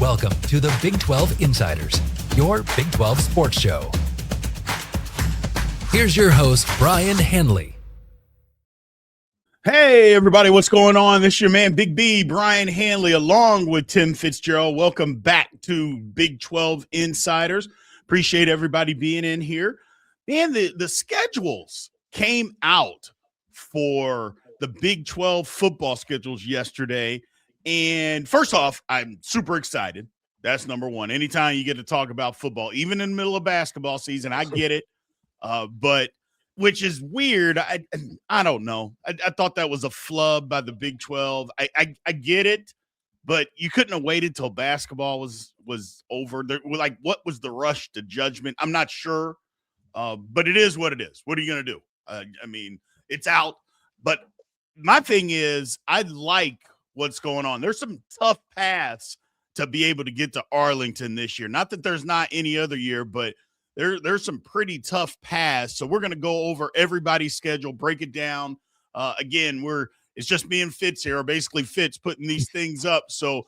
Welcome to the Big 12 Insiders, your Big 12 sports show. Here's your host, Brian Henley. Hey, everybody, what's going on? This is your man, Big B, Brian Hanley, along with Tim Fitzgerald. Welcome back to Big 12 Insiders. Appreciate everybody being in here. And the schedules came out for the Big 12 football schedules yesterday. And first off, I'm super excited. That's number one. Anytime you get to talk about football, even in the middle of basketball season, I get it. But which is weird. I don't know. I thought that was a flub by the Big 12. I get it, but you couldn't have waited till basketball was over. Like, what was the rush to judgment? I'm not sure, but it is what it is. What are you going to do? I mean, it's out. But my thing is, I like what's going on. There's some tough paths to be able to get to Arlington this year. Not that there's not any other year, but there's some pretty tough paths. So we're going to go over everybody's schedule, break it down. Again, it's just me and Fitz here, or basically Fitz putting these things up. So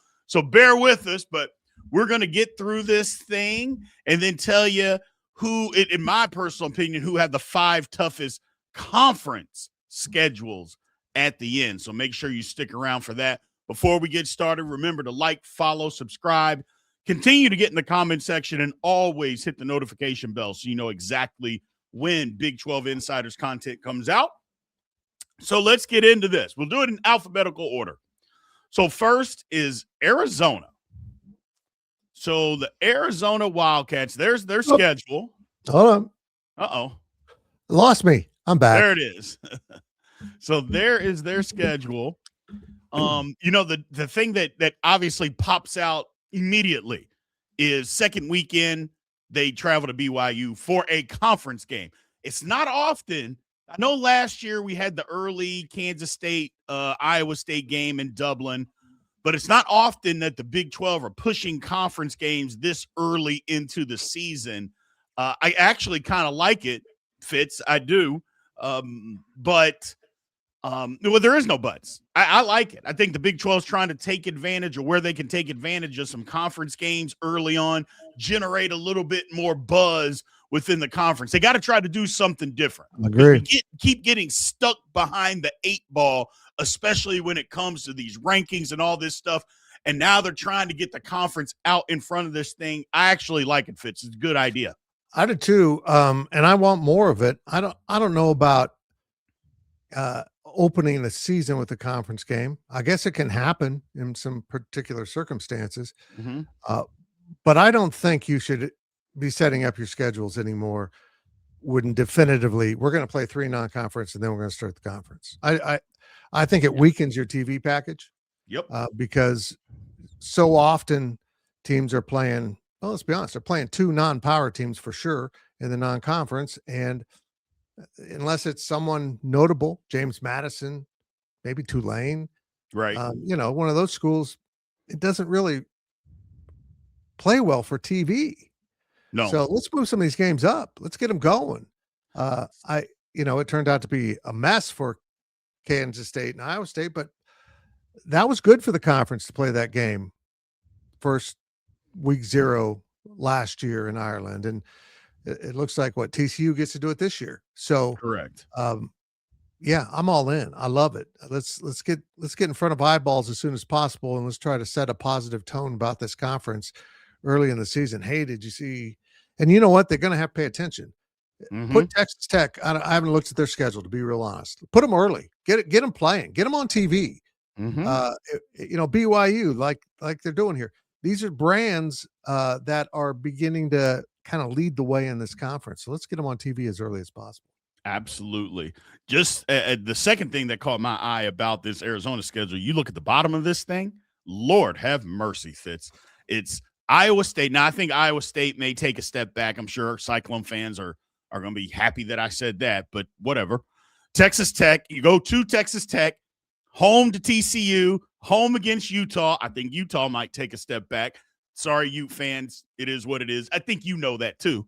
bear with us, but we're going to get through this thing and then tell you who, in my personal opinion, who had the 5 toughest conference schedules at the end. So make sure you stick around for that. Before we get started, remember to like, follow, subscribe. Continue to get in the comment section and always hit the notification bell so you know exactly when Big 12 Insiders content comes out. So let's get into this. We'll do it in alphabetical order. So first is Arizona. So the Arizona Wildcats, there's their schedule. Hold on. Uh-oh. Lost me. I'm back. There it is. So there is their schedule. The thing that obviously pops out immediately is second weekend they travel to BYU for a conference game. It's not often. I know last year we had the early Kansas State Iowa State game in Dublin, but it's not often that the Big 12 are pushing conference games this early into the season. I actually kind of like it, Fitz. I do. But there is no buts. I like it. I think the Big 12 is trying to take advantage of where they can take advantage of some conference games early on, generate a little bit more buzz within the conference. They got to try to do something different. Agreed. We keep getting stuck behind the 8 ball, especially when it comes to these rankings and all this stuff. And now they're trying to get the conference out in front of this thing. I actually like it, Fitz. It's a good idea. I do too. And I want more of it. I don't know about opening the season with a conference game. I guess it can happen in some particular circumstances. Mm-hmm. But I don't think you should be setting up your schedules anymore when definitively we're going to play 3 non-conference and then we're going to start the conference. I think it weakens your TV package. Yep. Because so often teams are playing, well, let's be honest, they're playing 2 non-power teams for sure in the non-conference. And unless it's someone notable, James Madison, maybe Tulane, right? One of those schools, it doesn't really play well for TV. No. So let's move some of these games up. Let's get them going. It turned out to be a mess for Kansas State and Iowa State, but that was good for the conference to play that game first week 0 last year in Ireland. And it looks like TCU gets to do it this year. So correct. Yeah, I'm all in. I love it. Let's get in front of eyeballs as soon as possible, and let's try to set a positive tone about this conference early in the season. Hey, did you see? And you know what? They're going to have to pay attention. Mm-hmm. Put Texas Tech. I haven't looked at their schedule, to be real honest. Put them early. Get them playing. Get them on TV. Mm-hmm. BYU, like they're doing here. These are brands that are beginning to kind of lead the way in this conference. So let's get them on TV as early as possible. Absolutely. Just the second thing that caught my eye about this Arizona schedule, you look at the bottom of this thing, Lord have mercy, Fitz. It's Iowa State. Now, I think Iowa State may take a step back. I'm sure Cyclone fans are going to be happy that I said that, but whatever. Texas Tech, you go to Texas Tech, home to TCU, home against Utah. I think Utah might take a step back. Sorry, Ute fans. It is what it is. I think you know that too.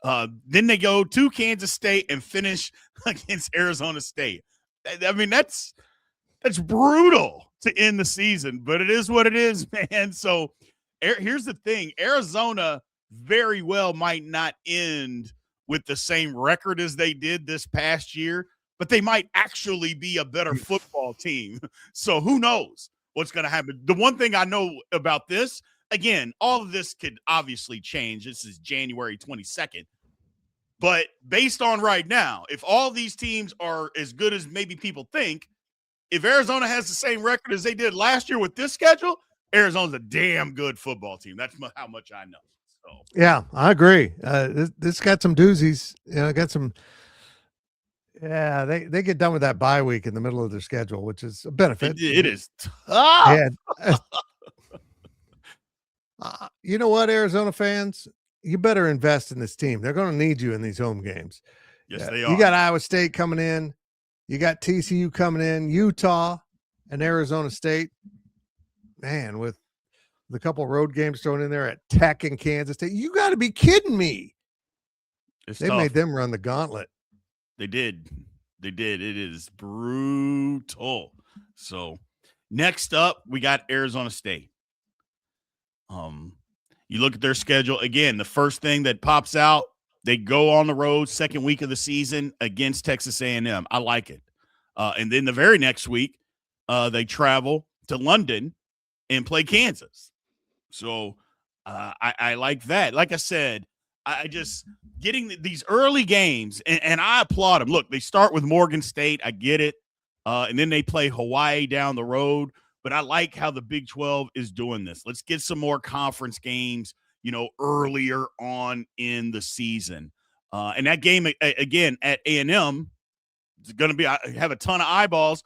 Then they go to Kansas State and finish against Arizona State. I mean, that's brutal to end the season, but it is what it is, man. So Here's the thing: Arizona very well might not end with the same record as they did this past year, but they might actually be a better football team. So who knows what's going to happen? The one thing I know about this, again, all of this could obviously change. This is January 22nd. But based on right now, if all these teams are as good as maybe people think, if Arizona has the same record as they did last year with this schedule, Arizona's a damn good football team. That's how much I know. So yeah, I agree. This got some doozies. Got some. Yeah, they get done with that bye week in the middle of their schedule, which is a benefit. It is tough. And, you know what, Arizona fans, you better invest in this team. They're going to need you in these home games. Yes, they are. You got Iowa State coming in. You got TCU coming in, Utah and Arizona State. Man, with the couple of road games thrown in there at Tech and Kansas State, you got to be kidding me. They made them run the gauntlet. They did. It is brutal. So next up, we got Arizona State. You look at their schedule again. The first thing that pops out, they go on the road second week of the season against Texas A&M. I like it. And then the very next week, they travel to London and play Kansas. So I like that. Like I said, I just getting these early games, and I applaud them. Look, they start with Morgan State. I get it. And then they play Hawaii down the road. But I like how the Big 12 is doing this. Let's get some more conference games, earlier on in the season. And that game, again, at A&M, it's going to be have a ton of eyeballs.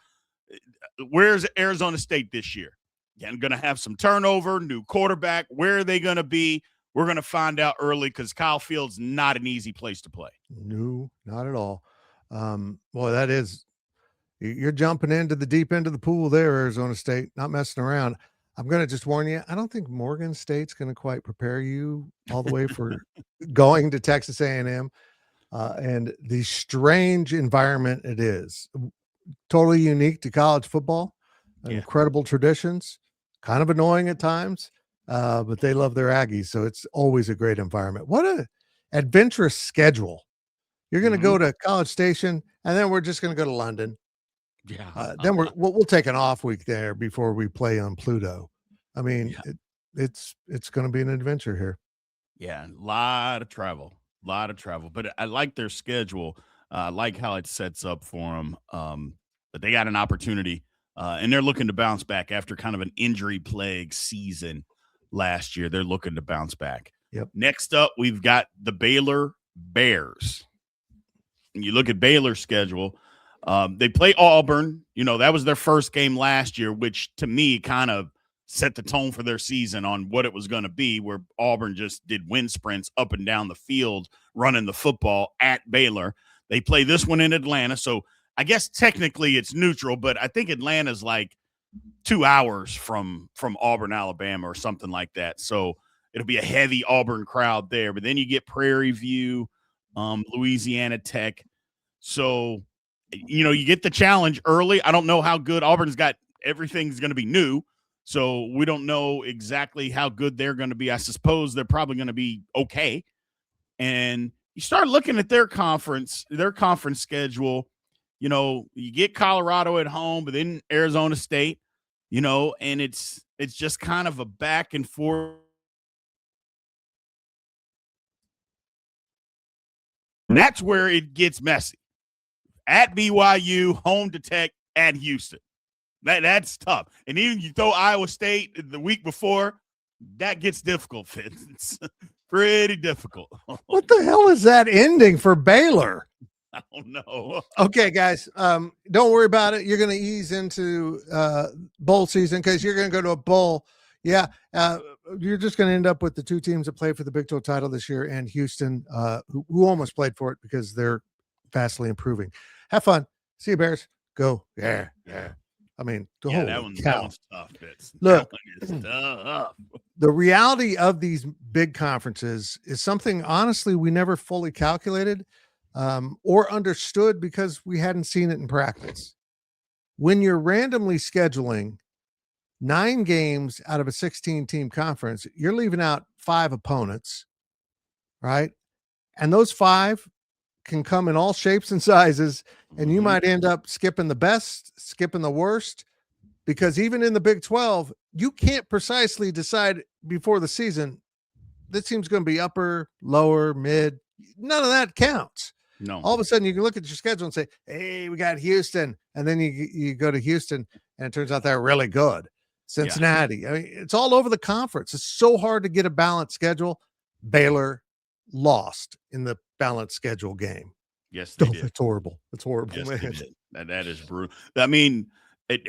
Where's Arizona State this year? Again, going to have some turnover, new quarterback. Where are they going to be? We're going to find out early because Kyle Field's not an easy place to play. No, not at all. Boy, that is – you're jumping into the deep end of the pool there, Arizona State, not messing around. I'm going to just warn you, I don't think Morgan State's going to quite prepare you all the way for going to Texas A&M and the strange environment it is. Totally unique to college football, incredible traditions, kind of annoying at times, but they love their Aggies, so it's always a great environment. What a adventurous schedule. You're going to go to College Station, and then we're just going to go to London. Yeah. Then we'll take an off week there before we play on Pluto. I mean, it's going to be an adventure here. Yeah, a lot of travel. But I like their schedule. I like how it sets up for them. But they got an opportunity, and they're looking to bounce back after kind of an injury-plagued season last year. They're looking to bounce back. Yep. Next up, we've got the Baylor Bears. And you look at Baylor's schedule. They play Auburn. That was their first game last year, which to me kind of set the tone for their season on what it was going to be, where Auburn just did wind sprints up and down the field, running the football at Baylor. They play this one in Atlanta. So I guess technically it's neutral, but I think Atlanta's like 2 hours from Auburn, Alabama or something like that. So it'll be a heavy Auburn crowd there. But then you get Prairie View, Louisiana Tech. So you get the challenge early. I don't know how good Auburn's got. Everything's going to be new. So we don't know exactly how good they're going to be. I suppose they're probably going to be okay. And you start looking at their conference schedule. You get Colorado at home, but then Arizona State, and it's just kind of a back and forth. And that's where it gets messy. At BYU, home to Tech, at Houston. That's tough. And even you throw Iowa State the week before, that gets difficult, Fitz. It's pretty difficult. What the hell is that ending for Baylor? I don't know. Okay, guys, don't worry about it. You're going to ease into bowl season because you're going to go to a bowl. Yeah, you're just going to end up with the two teams that played for the Big 12 title this year and Houston, who almost played for it because they're vastly improving. Have fun. See you, Bears. Go. Yeah. I mean, that one's tough. Look, that one is tough. The reality of these big conferences is something, honestly, we never fully calculated or understood because we hadn't seen it in practice. When you're randomly scheduling, 9 games out of a 16-team conference, you're leaving out 5 opponents, right? And those 5 can come in all shapes and sizes, and you might end up skipping the best, skipping the worst, because even in the Big 12, you can't precisely decide before the season, this team's going to be upper, lower, mid. None of that counts. No. All of a sudden, you can look at your schedule and say, hey, we got Houston. And then you go to Houston, and it turns out they're really good. Cincinnati. Yeah. I mean, it's all over the conference. It's so hard to get a balanced schedule. Baylor lost in the balanced schedule game. Yes, they did. It's horrible. It's horrible, yes, man. That is brutal. I mean,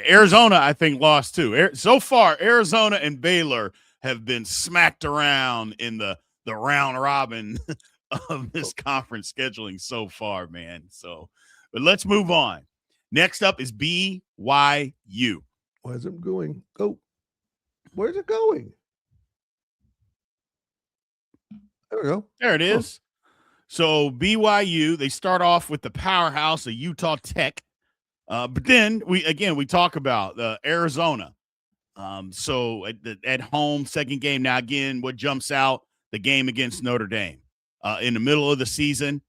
Arizona, I think, lost too. So far, Arizona and Baylor have been smacked around in the round robin of this conference scheduling so far, man. So, but let's move on. Next up is BYU. Where's it going? Go. Where's it going? There we go. There it is. So BYU, they start off with the powerhouse of Utah Tech. But then we talk about Arizona. So at home, second game. Now, again, what jumps out, the game against Notre Dame in the middle of the season.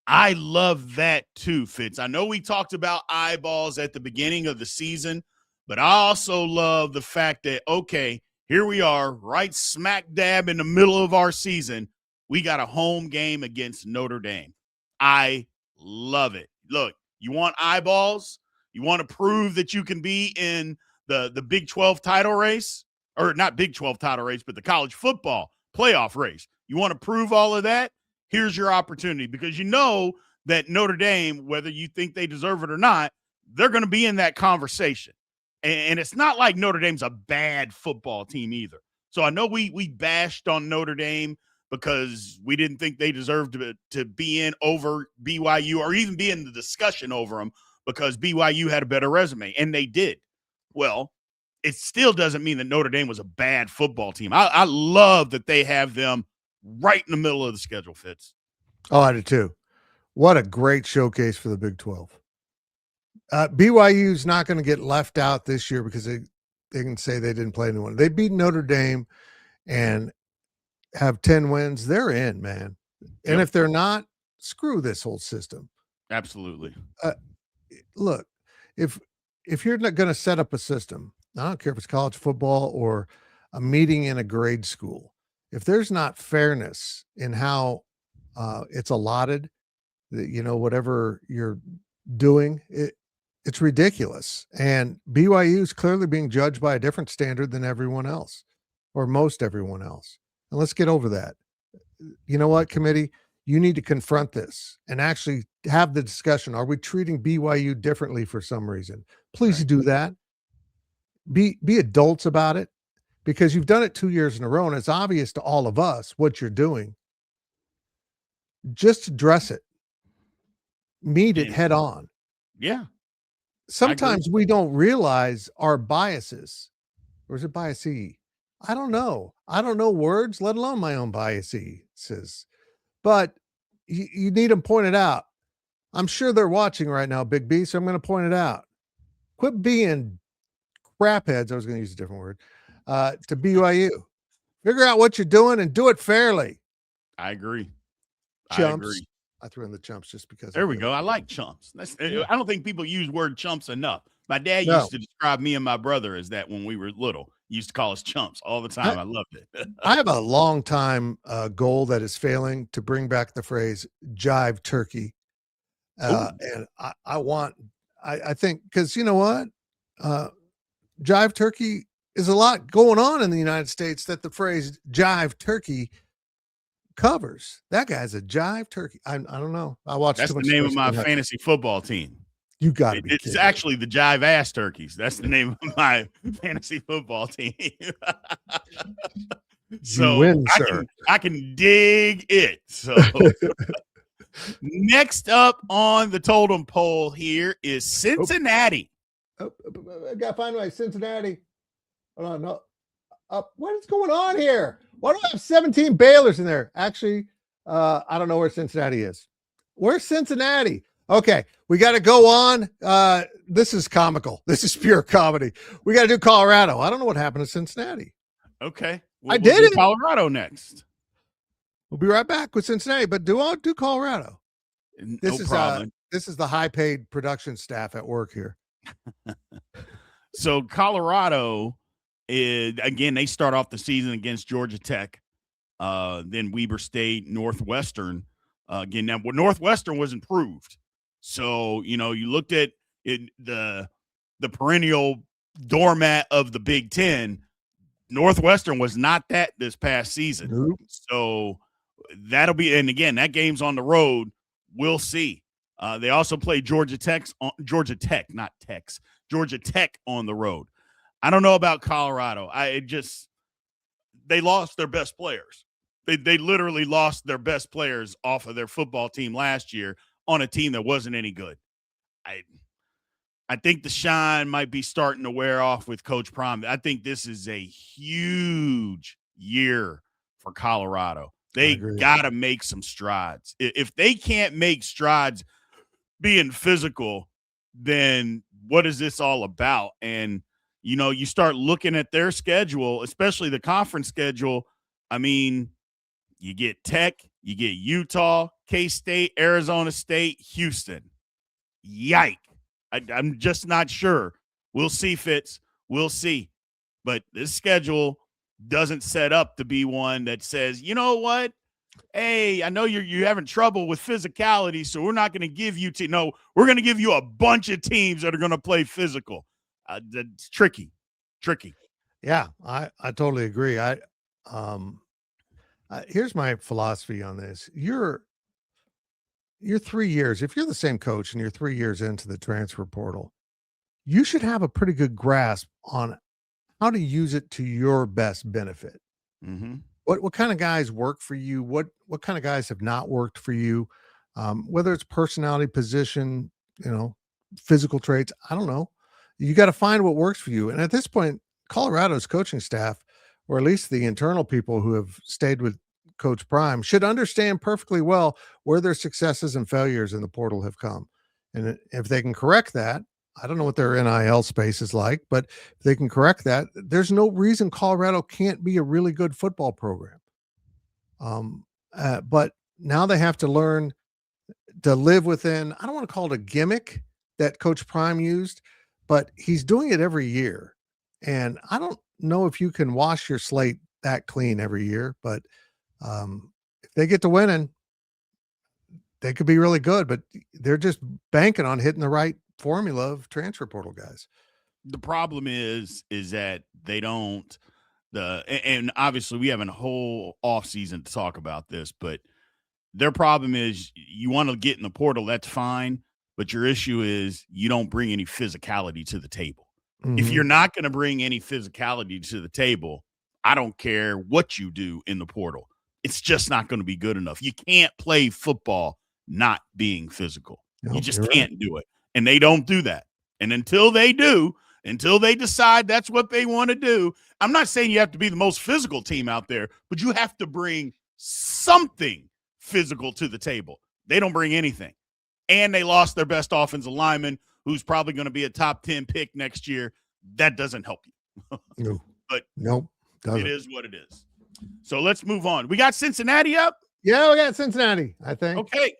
I love that too, Fitz. I know we talked about eyeballs at the beginning of the season, but I also love the fact that, okay, here we are right smack dab in the middle of our season. We got a home game against Notre Dame. I love it. Look, you want eyeballs? You want to prove that you can be in the Big 12 title race, or not Big 12 title race, but the college football playoff race. You want to prove all of that? Here's your opportunity, because you know that Notre Dame, whether you think they deserve it or not, they're going to be in that conversation. And it's not like Notre Dame's a bad football team either. So I know we bashed on Notre Dame because we didn't think they deserved to be in over BYU, or even be in the discussion over them, because BYU had a better resume, and they did. Well, it still doesn't mean that Notre Dame was a bad football team. I love that they have them right in the middle of the schedule, Fitz. Oh, I do too. What a great showcase for the Big 12. BYU's not going to get left out this year because they can say they didn't play anyone. They beat Notre Dame and have 10 wins. They're in, man. And if they're not, screw this whole system. Absolutely. Look, if you're not going to set up a system, I don't care if it's college football or a meeting in a grade school, if there's not fairness in how it's allotted, whatever you're doing, it's ridiculous. And BYU is clearly being judged by a different standard than everyone else, or most everyone else. And let's get over that. You know what, committee? You need to confront this and actually have the discussion. Are we treating BYU differently for some reason? Please do that. Be adults about it, because you've done it 2 years in a row, and it's obvious to all of us what you're doing. Just address it. Meet it head on. Yeah. Sometimes we don't realize our biases. Or is it biasy? I don't know. I don't know words, let alone my own biases. But you need them pointed out. I'm sure they're watching right now, Big B, so I'm going to point it out. Quit being crapheads. I was going to use a different word. To BYU. Figure out what you're doing and do it fairly. I agree. Chumps. I threw in the chumps just because. There we go. I like chumps. I don't think people use word chumps enough. My dad used to describe me and my brother as that when we were little. He used to call us chumps all the time. I loved it. I have a long time goal that is failing to bring back the phrase jive turkey. And I think, because you know what? Jive turkey is a lot going on in the United States that the phrase jive turkey covers. That guy's a jive turkey. I don't know. I watched. That's the name of my fantasy football team. You got to be kidding. It's actually the Jive Ass Turkeys. That's the name of my fantasy football team. So you win, sir. I can dig it. So next up on the totem pole here is Cincinnati. I got to find my Cincinnati. Hold on. No. What is going on here? Why do I have 17 Baylors in there? Actually, I don't know where Cincinnati is. Where's Cincinnati? Okay, we got to go on. This is comical. This is pure comedy. We got to do Colorado. I don't know what happened to Cincinnati. Okay. I did it. Colorado next. We'll be right back with Cincinnati, but do Colorado. No problem. This is the high-paid production staff at work here. So Colorado, again, they start off the season against Georgia Tech, then Weber State, Northwestern. Again, now Northwestern was improved. So, you looked at it, the perennial doormat of the Big Ten. Northwestern was not that this past season. Nope. So that'll be, and again, that game's on the road. We'll see. They also play Georgia Tech on the road. I don't know about Colorado. They lost their best players. They literally lost their best players off of their football team last year on a team that wasn't any good. I think the shine might be starting to wear off with Coach Prime. I think this is a huge year for Colorado. They got to make some strides. If they can't make strides being physical, then what is this all about? And, you start looking at their schedule, especially the conference schedule. I mean, you get Tech, you get Utah, K-State, Arizona State, Houston. Yike. I'm just not sure. We'll see, Fitz. We'll see. But this schedule doesn't set up to be one that says, you know what? Hey, I know you're having trouble with physicality, so we're not going to give you no, we're going to give you a bunch of teams that are going to play physical. That's tricky. Yeah, I totally agree. Here's my philosophy on this. You're 3 years. If you're the same coach and you're 3 years into the transfer portal, you should have a pretty good grasp on how to use it to your best benefit. Mm-hmm. What kind of guys work for you? What kind of guys have not worked for you? Whether it's personality, position, physical traits, I don't know. You got to find what works for you. And at this point, Colorado's coaching staff, or at least the internal people who have stayed with Coach Prime, should understand perfectly well where their successes and failures in the portal have come. And if they can correct that, I don't know what their NIL space is like, but if they can correct that, there's no reason Colorado can't be a really good football program. But now they have to learn to live within, I don't want to call it a gimmick that Coach Prime used, but he's doing it every year. And I don't know if you can wash your slate that clean every year, but if they get to winning, they could be really good, but they're just banking on hitting the right formula of transfer portal guys. The problem is that they don't and obviously we have a whole off season to talk about this, but their problem is you want to get in the portal, that's fine. But your issue is you don't bring any physicality to the table. Mm-hmm. If you're not going to bring any physicality to the table, I don't care what you do in the portal. It's just not going to be good enough. You can't play football not being physical. Nope, you just can't do it. And they don't do that. And until they decide that's what they want to do, I'm not saying you have to be the most physical team out there, but you have to bring something physical to the table. They don't bring anything. And they lost their best offensive lineman, who's probably going to be a top 10 pick next year. That doesn't help you. No. But nope, it is what it is. So let's move on. We got Cincinnati up? Yeah, we got Cincinnati, I think. Okay.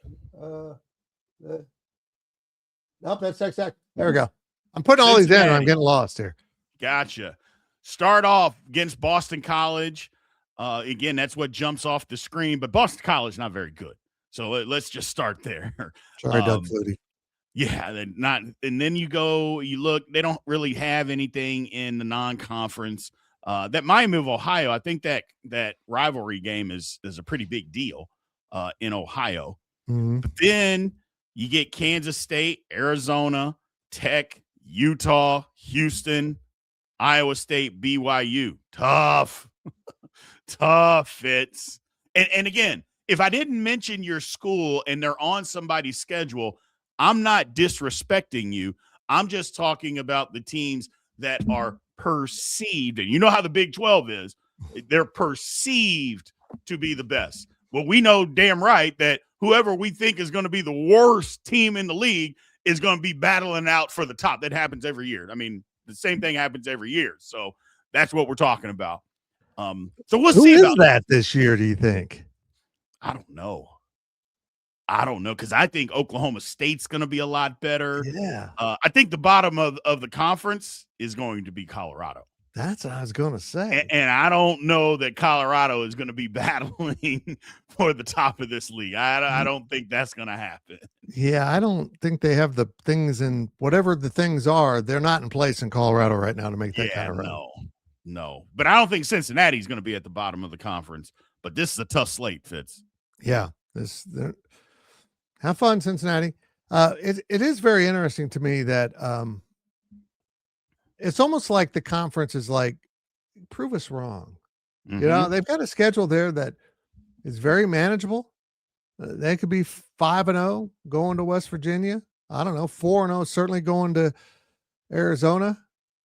Nope, that's exact. There we go. I'm putting all these in and I'm getting lost here. Gotcha. Start off against Boston College. Again, that's what jumps off the screen, but Boston College not very good. So let's just start there. Sorry, Doug Flutie. Yeah, and then you look, they don't really have anything in the non-conference. That Miami of Ohio, I think that rivalry game is a pretty big deal in Ohio. Mm-hmm. But then you get Kansas State, Arizona, Tech, Utah, Houston, Iowa State, BYU. Tough Fitz. And again, if I didn't mention your school and they're on somebody's schedule, I'm not disrespecting you. I'm just talking about the teams that are perceived. And you know how the Big 12 is. They're perceived to be the best. Well, we know damn right that whoever we think is going to be the worst team in the league is going to be battling out for the top. That happens every year. I mean, the same thing happens every year. So that's what we're talking about. So we'll Who see is about that this year, do you think? I don't know. Because I think Oklahoma State's going to be a lot better. Yeah. I think the bottom of the conference is going to be Colorado. That's what I was going to say. And I don't know that Colorado is going to be battling for the top of this league. I don't think that's going to happen. Yeah, I don't think they have the things in whatever the things are. They're not in place in Colorado right now to make that kind of run. No. But I don't think Cincinnati's going to be at the bottom of the conference. But this is a tough slate, Fitz. Yeah. Have fun, Cincinnati. It is very interesting to me that it's almost like the conference is like, prove us wrong. Mm-hmm. You know, they've got a schedule there that is very manageable. They could be 5-0 going to West Virginia. I don't know, 4-0 certainly going to Arizona,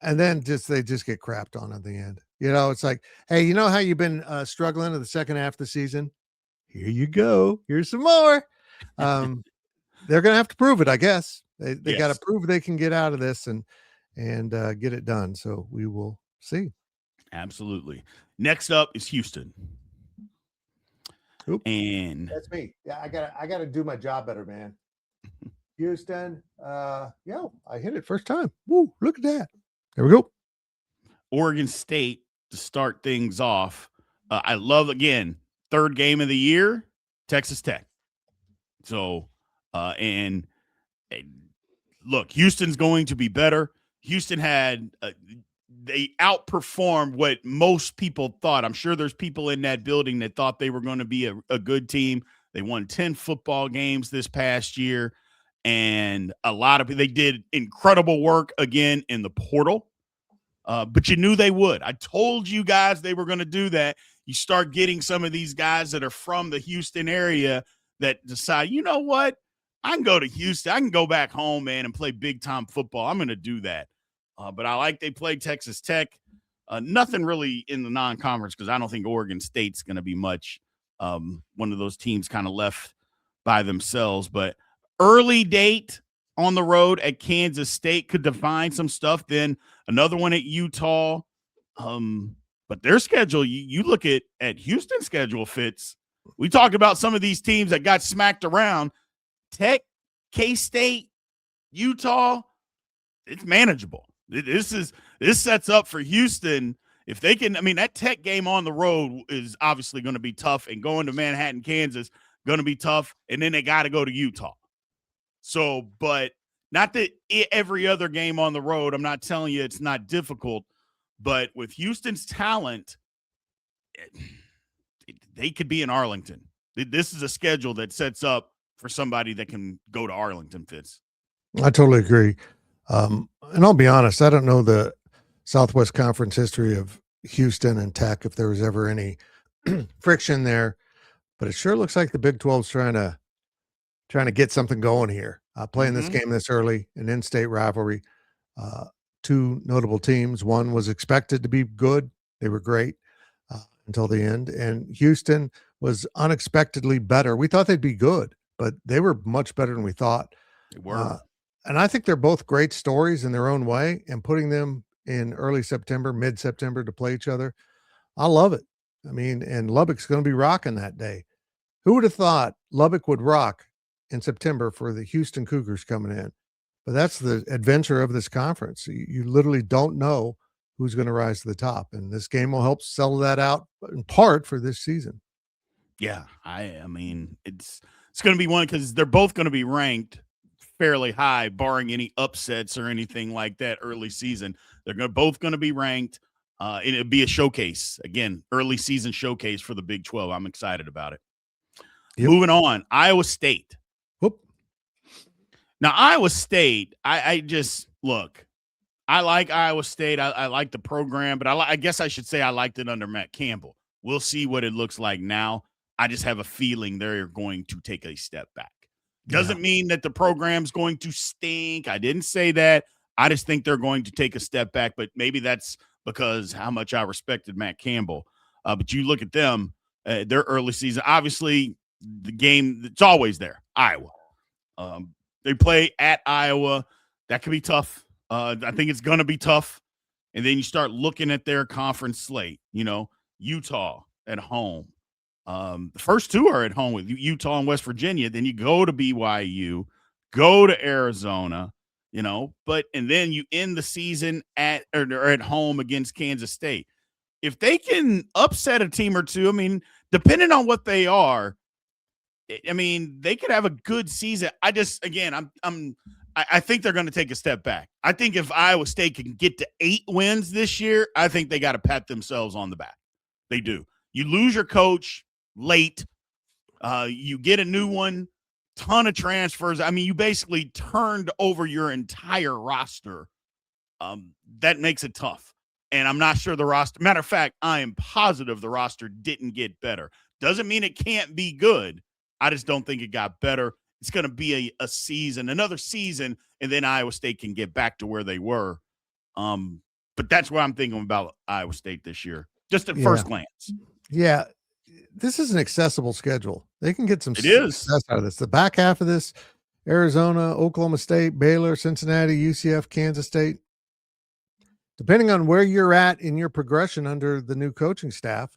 and then they just get crapped on at the end. You know, it's like, hey, you know how you've been struggling in the second half of the season? Here you go. Here's some more. They're going to have to prove it, I guess. They got to prove they can get out of this and get it done. So we will see. Absolutely. Next up is Houston. Oop. And that's me. Yeah, I gotta do my job better, man. Houston. I hit it first time. Woo, look at that. There we go. Oregon State to start things off. I love, again, third game of the year, Texas Tech. So, and look, Houston's going to be better. Houston had they outperformed what most people thought. I'm sure there's people in that building that thought they were going to be a good team. They won 10 football games this past year, and they did incredible work again in the portal. But you knew they would. I told you guys they were going to do that. You start getting some of these guys that are from the Houston area that decide, you know what? I can go to Houston. I can go back home, man, and play big-time football. I'm going to do that. But I like they played Texas Tech. Nothing really in the non-conference because I don't think Oregon State's going to be much. One of those teams kind of left by themselves. But early date on the road at Kansas State could define some stuff. Then another one at Utah. But their schedule, you look at Houston's schedule, Fitz. We talked about some of these teams that got smacked around. Tech, K-State, Utah, it's manageable. This sets up for Houston. If they can, I mean, that Tech game on the road is obviously going to be tough, and going to Manhattan, Kansas, going to be tough. And then they got to go to Utah. So, but not that every other game on the road, I'm not telling you it's not difficult, but with Houston's talent, they could be in Arlington. This is a schedule that sets up for somebody that can go to Arlington, Fitz. I totally agree. And I'll be honest, I don't know the Southwest Conference history of Houston and Tech, if there was ever any friction there, but it sure looks like the Big 12's trying to get something going here. Playing this game this early, an in-state rivalry, two notable teams. One was expected to be good. They were great until the end. And Houston was unexpectedly better. We thought they'd be good, but they were much better than we thought. They were. And I think they're both great stories in their own way, and putting them in early September, mid-September to play each other, I love it. I mean, and Lubbock's going to be rocking that day. Who would have thought Lubbock would rock in September for the Houston Cougars coming in? But that's the adventure of this conference. You literally don't know who's going to rise to the top, and this game will help settle that out in part for this season. Yeah, I mean, it's going to be one because they're both going to be ranked fairly high, barring any upsets or anything like that early season. They're both going to be ranked. It'll be a showcase. Again, early season showcase for the Big 12. I'm excited about it. Yep. Moving on, Iowa State. Whoop. Now, Iowa State, I just look. I like Iowa State. I like the program, but I guess I should say I liked it under Matt Campbell. We'll see what it looks like now. I just have a feeling they're going to take a step back. Doesn't mean that the program's going to stink. I didn't say that. I just think they're going to take a step back, but maybe that's because how much I respected Matt Campbell. But you look at them, their early season. Obviously, the game that's always there, Iowa. They play at Iowa. That could be tough. I think it's going to be tough. And then you start looking at their conference slate, Utah at home. The first two are at home with Utah and West Virginia. Then you go to BYU, go to Arizona, and then you end the season at home against Kansas State. If they can upset a team or two, depending on what they are, they could have a good season. I think they're going to take a step back. I think if Iowa State can get to 8 wins this year, I think they got to pat themselves on the back. They do. You lose your coach late. You get a new one, ton of transfers. You basically turned over your entire roster. That makes it tough. And I'm not sure the roster. Matter of fact, I am positive the roster didn't get better. Doesn't mean it can't be good. I just don't think it got better. It's going to be another season, and then Iowa State can get back to where they were. But that's what I'm thinking about Iowa State this year, just at first glance. Yeah, this is an accessible schedule. They can get some success out of this. The back half of this, Arizona, Oklahoma State, Baylor, Cincinnati, UCF, Kansas State. Depending on where you're at in your progression under the new coaching staff,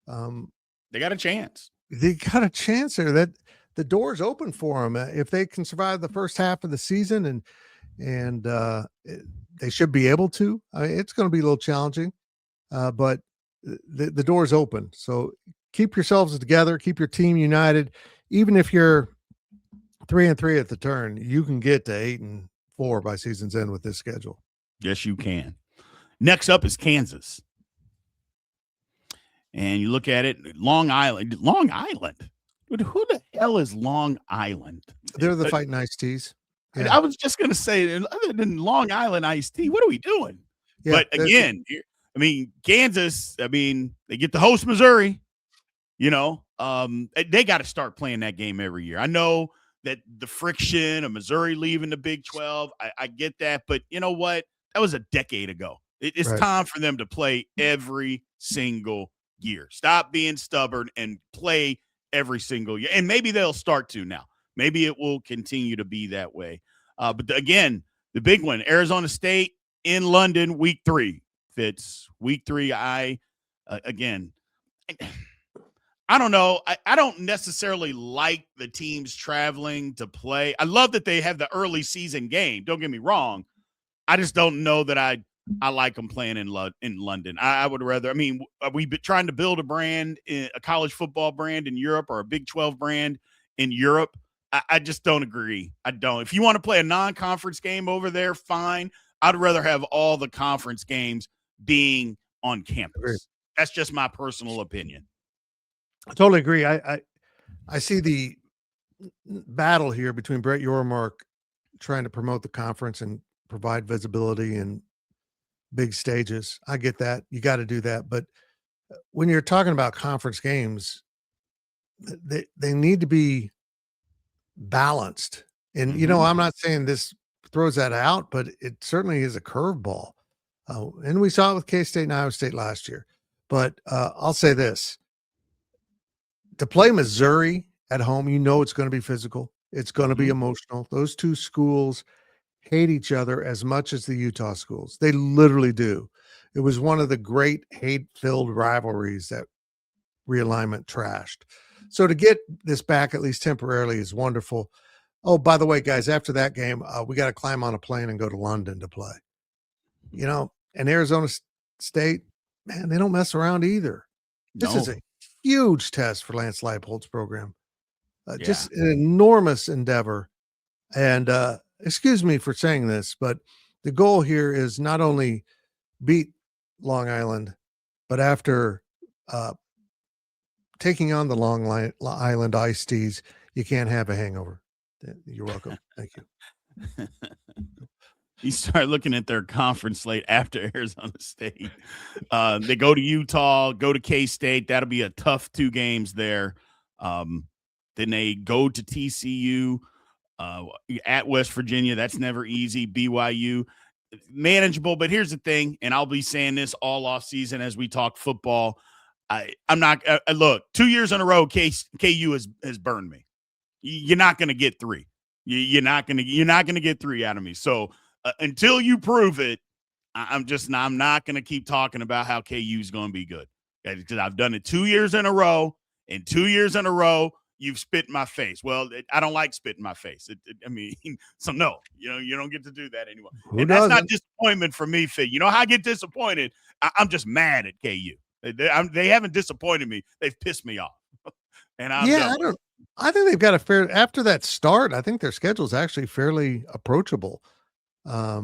they got a chance. They got a chance there. That the door's open for them if they can survive the first half of the season, and they should be able to. It's going to be a little challenging, but the door's open. So keep yourselves together, keep your team united. Even if you're 3-3 at the turn, you can get to 8-4 by season's end with this schedule. Yes, you can. Next up is Kansas. And you look at it, Long Island. Dude, who the hell is Long Island? They're the Fighting Iced Teas. Yeah. I was just going to say, other than Long Island iced tea, what are we doing? Yeah, but again, Kansas, they get to host Missouri. They got to start playing that game every year. I know that the friction of Missouri leaving the Big 12, I get that. But you know what? That was a decade ago. It's time for them to play every single year. Stop being stubborn and play every single year. And maybe they'll start to now. Maybe it will continue to be that way. But again, the big one, Arizona State in London, week 3. Fitz, week 3. I don't know. I don't necessarily like the teams traveling to play. I love that they have the early season game. Don't get me wrong. I just don't know that I like them playing in London. I would rather. Are we trying to build a brand, a college football brand in Europe or a Big 12 brand in Europe? I just don't agree. I don't. If you want to play a non-conference game over there, fine. I'd rather have all the conference games being on campus. That's just my personal opinion. I totally agree. I see the battle here between Brett Yormark trying to promote the conference and provide visibility and big stages. I get that. You got to do that. But when you're talking about conference games, they need to be balanced. And, I'm not saying this throws that out, but it certainly is a curveball. And we saw it with K-State and Iowa State last year. But I'll say this. To play Missouri at home, it's going to be physical. It's going to be emotional. Those two schools hate each other as much as the Utah schools. They literally do. It was one of the great hate-filled rivalries that realignment trashed. So to get this back, at least temporarily, is wonderful. Oh, by the way, guys, after that game, we got to climb on a plane and go to London to play. And Arizona State, man, they don't mess around either. This is a huge test for Lance Leipold's program. Just an enormous endeavor. And excuse me for saying this, but the goal here is not only beat Long Island, but after taking on the Long Island Iced Teas, you can't have a hangover. You're welcome. Thank you. You start looking at their conference slate after Arizona State. They go to Utah, go to K-State. That'll be a tough 2 games there. Then they go to TCU, at West Virginia. That's never easy. BYU, manageable. But here's the thing, and I'll be saying this all off season as we talk football. I'm not look, 2 years in a row KU has burned me. You're not going to get 3. You're not going to get 3 out of me. So until you prove it, I'm not going to keep talking about how KU is going to be good, because I've done it 2 years in a row, and 2 years in a row you've spit in my face. Well, I don't like spit in my face. I mean, so no, you don't get to do that anymore. Who And that's doesn't? not disappointment for me, Fit. You know how I get disappointed? I'm just mad at KU. They haven't disappointed me. They've pissed me off, and I'm done. I think they've got a fair after that start. I think their schedule is actually fairly approachable. I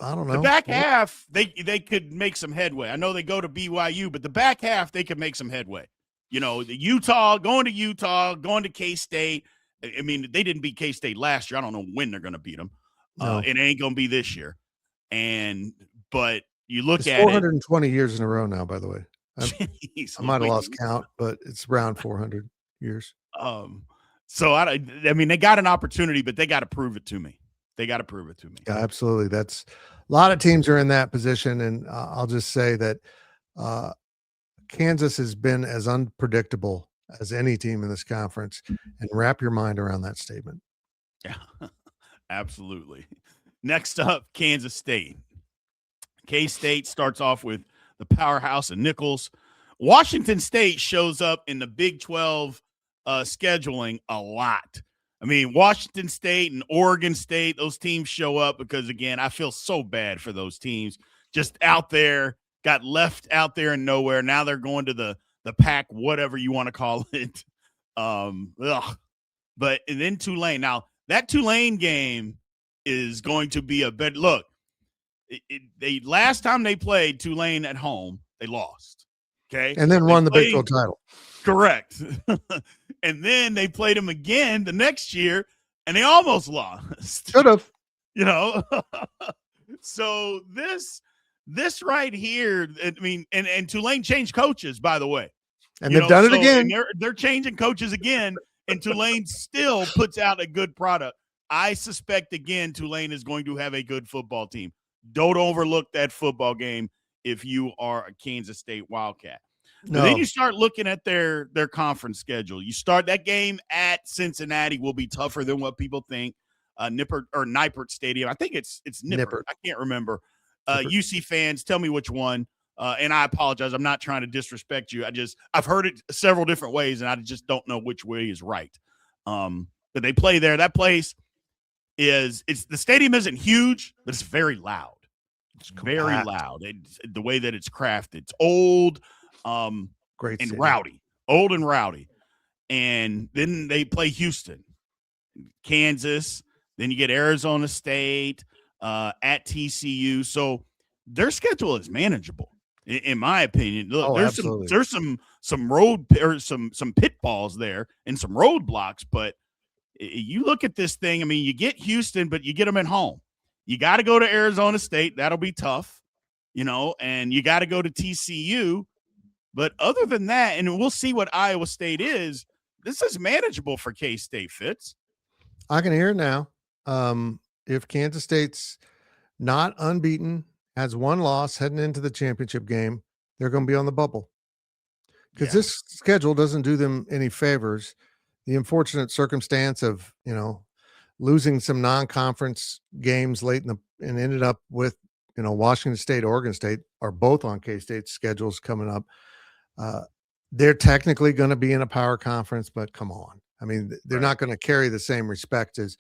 don't know. The back half, they could make some headway. I know they go to BYU, but the back half, they could make some headway. The going to K-State. I mean, they didn't beat K-State last year. I don't know when they're going to beat them. No. It ain't going to be this year. But you look it's at 420 years in a row now, by the way. Jeez, I might have lost count, but it's around 400 years. So I mean, they got an opportunity, but they got to prove it to me. Yeah, absolutely. That's a lot of teams are in that position. And I'll just say that Kansas has been as unpredictable as any team in this conference, and wrap your mind around that statement. Yeah, absolutely. Next up, Kansas State. K-State starts off with the powerhouse of Nichols. Washington State shows up in the Big 12 scheduling a lot. I mean, Washington State and Oregon State, those teams show up because, again, I feel so bad for those teams. Just out there, got left out there in nowhere. Now they're going to the pack, whatever you want to call it. But and then Tulane. Now, that Tulane game is going to be a bit. Look, they last time they played Tulane at home, they lost. Okay. And then won the Big 12 title. Correct. And then they played them again the next year, and they almost lost. Should have. So this right here, I mean, and Tulane changed coaches, by the way. And they've done it again. They're changing coaches again, and Tulane still puts out a good product. I suspect, again, Tulane is going to have a good football team. Don't overlook that football game if you are a Kansas State Wildcat. No. Then you start looking at their conference schedule. You start that game at Cincinnati will be tougher than what people think. Nippert Stadium. I think it's Nippert. I can't remember. UC fans, tell me which one. And I apologize. I'm not trying to disrespect you. I've heard it several different ways, and I just don't know which way is right. But they play there. That place the stadium isn't huge, but it's very loud. It's very loud. The way that it's crafted. It's old. Great and city. Old and rowdy. And then they play Houston, Kansas. Then you get Arizona State at TCU. So their schedule is manageable, in my opinion. Look, there's some road or some pitfalls there and some roadblocks. But you look at this thing. I mean, you get Houston, but you get them at home. You got to go to Arizona State. That'll be tough, and you got to go to TCU. But other than that, and we'll see what Iowa State is, this is manageable for K-State, Fitz. I can hear it now. If Kansas State's not unbeaten, has one loss heading into the championship game, they're going to be on the bubble. Because this schedule doesn't do them any favors. The unfortunate circumstance of, losing some non-conference games late and ended up with, Washington State, Oregon State are both on K-State's schedules coming up. They're technically going to be in a power conference, but come on. I mean, they're not going to carry the same respect as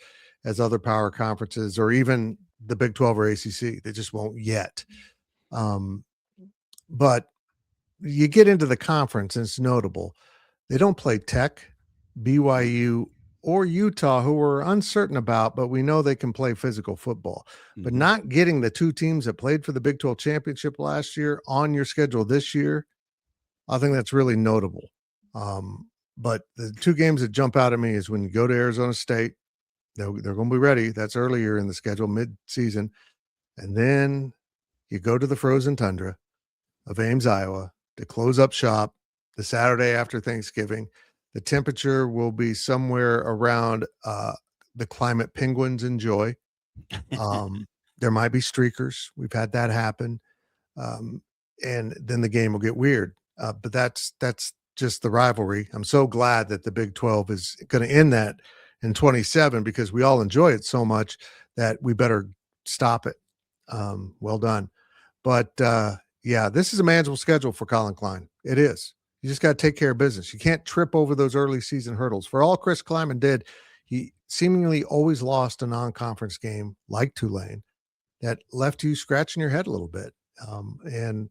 other power conferences or even the Big 12 or ACC. They just won't yet. But you get into the conference, and it's notable. They don't play Tech, BYU, or Utah, who we're uncertain about, but we know they can play physical football. Mm-hmm. But not getting the two teams that played for the Big 12 championship last year on your schedule this year, I think that's really notable. But the two games that jump out at me is when you go to Arizona State, they're going to be ready. That's earlier in the schedule, mid-season. And then you go to the frozen tundra of Ames, Iowa to close up shop the Saturday after Thanksgiving. The temperature will be somewhere around the climate Penguins enjoy. There might be streakers. We've had that happen. and then the game will get weird. But that's just the rivalry. I'm so glad that the Big 12 is going to end that in 27 because we all enjoy it so much that we better stop it. Well done. But yeah, this is a manageable schedule for Colin Klein. It is. You just got to take care of business. You can't trip over those early season hurdles. For all Chris Kleiman did, he seemingly always lost a non-conference game like Tulane that left you scratching your head a little bit. And